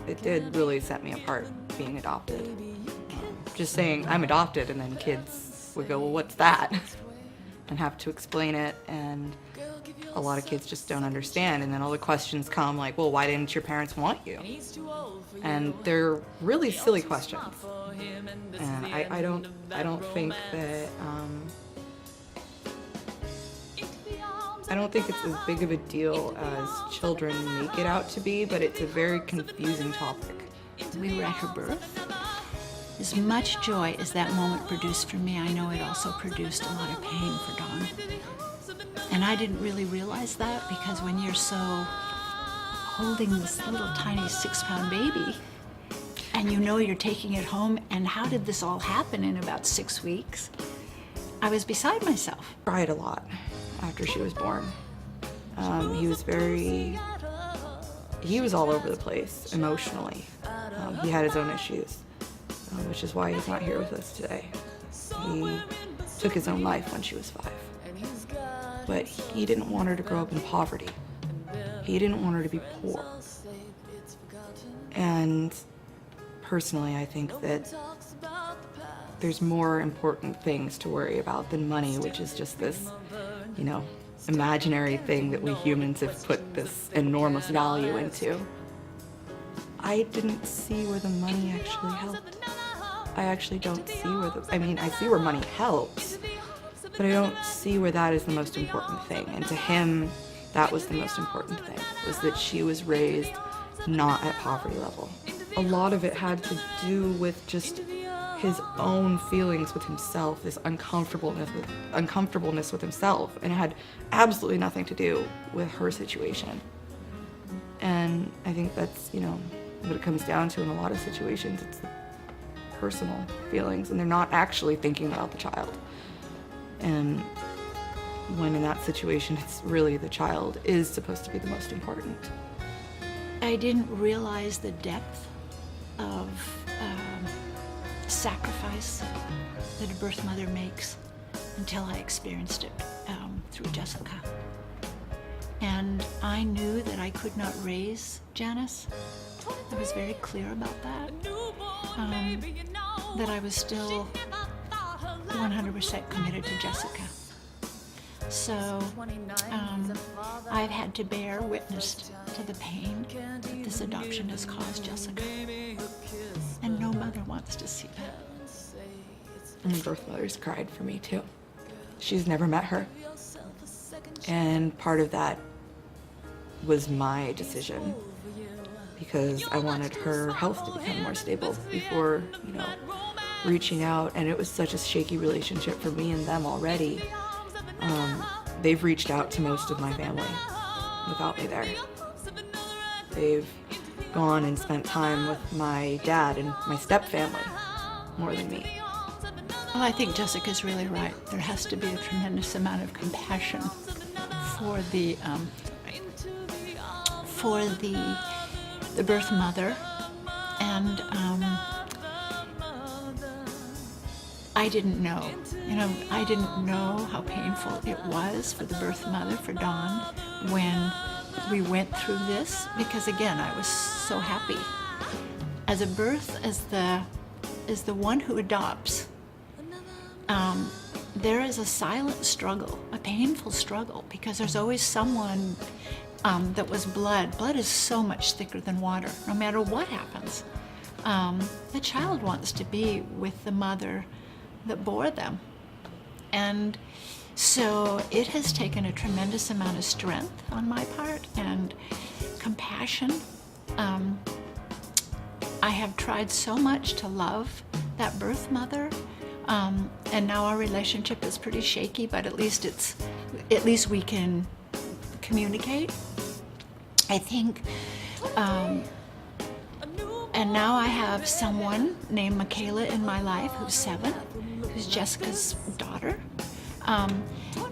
it did really set me apart being adopted. Just saying I'm adopted, and then kids would go, well, what's that? And have to explain it, and a lot of kids just don't understand, and then all the questions come like, well, why didn't your parents want you? And they're really silly questions. And I don't think that I don't think it's as big of a deal as children make it out to be, but it's a very confusing topic. We were at her birth. As much joy as that moment produced for me, I know it also produced a lot of pain for Dawn. And I didn't really realize that, because when you're so holding this little tiny 6-pound baby and you know you're taking it home, and how did this all happen in about 6 weeks? I was beside myself. Cried a lot after she was born. He was all over the place emotionally. He had his own issues, which is why he's not here with us today. He took his own life when she was 5. But he didn't want her to grow up in poverty. He didn't want her to be poor. And personally, I think that there's more important things to worry about than money, which is just this, imaginary thing that we humans have put this enormous value into. I didn't see where the money actually helped. I actually don't see I see where money helps, but I don't see where that is the most important thing. And to him, that was the most important thing, was that she was raised not at poverty level. A lot of it had to do with just his own feelings with himself, this uncomfortableness with himself, and it had absolutely nothing to do with her situation. And I think that's, what it comes down to in a lot of situations. It's the personal feelings, and they're not actually thinking about the child. And when in that situation, it's really the child is supposed to be the most important. I didn't realize the depth of sacrifice that a birth mother makes until I experienced it through Jessica. And I knew that I could not raise Janice. I was very clear about that. That I was still 100% committed to Jessica. So I've had to bear witness to the pain that this adoption has caused Jessica. And no mother wants to see that. And birth mothers cried for me too. She's never met her. And part of that was my decision, because I wanted her health to become more stable before, reaching out. And it was such a shaky relationship for me and them already. They've reached out to most of my family without me there. They've gone and spent time with my dad and my step family more than me. Well, I think Jessica's really right. There has to be a tremendous amount of compassion for the birth mother, and I didn't know. I didn't know how painful it was for the birth mother, for Dawn, when we went through this, because again, I was so happy. As a birth, as the one who adopts, there is a silent struggle, a painful struggle, because there's always someone that was blood. Blood is so much thicker than water, no matter what happens. The child wants to be with the mother that bore them. And so it has taken a tremendous amount of strength on my part and compassion. I have tried so much to love that birth mother, and now our relationship is pretty shaky, but at least we can communicate, I think. And now I have someone named Michaela in my life who's 7, who's Jessica's daughter.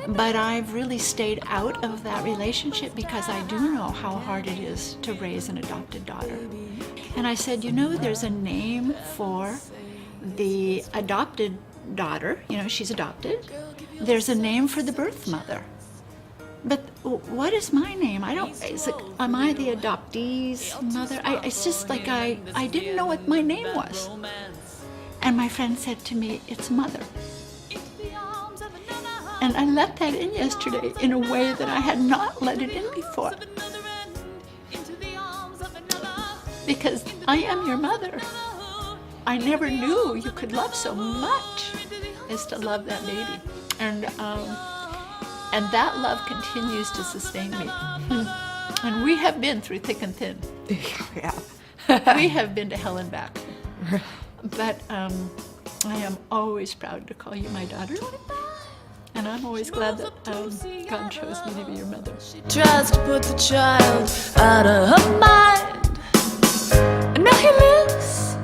But I've really stayed out of that relationship because I do know how hard it is to raise an adopted daughter. And I said, there's a name for the adopted daughter. She's adopted. There's a name for the birth mother. But what is my name? I don't, is it, am I the adoptee's mother? It's just like I didn't know what my name was. And my friend said to me, it's Mother. And I let that in yesterday in a way that I had not let it in before. Because I am your mother. I never knew you could love so much as to love that baby. And that love continues to sustain me. And we have been through thick and thin. Yeah. We have been to hell and back. But I am always proud to call you my daughter. And I'm always glad that God chose me to be your mother. She tries to put the child out of her mind. And now he lives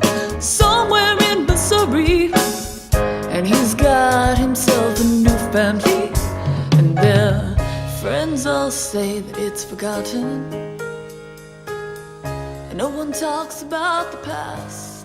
somewhere in Missouri. And he's got himself a new family. And their friends all say that it's forgotten. And no one talks about the past.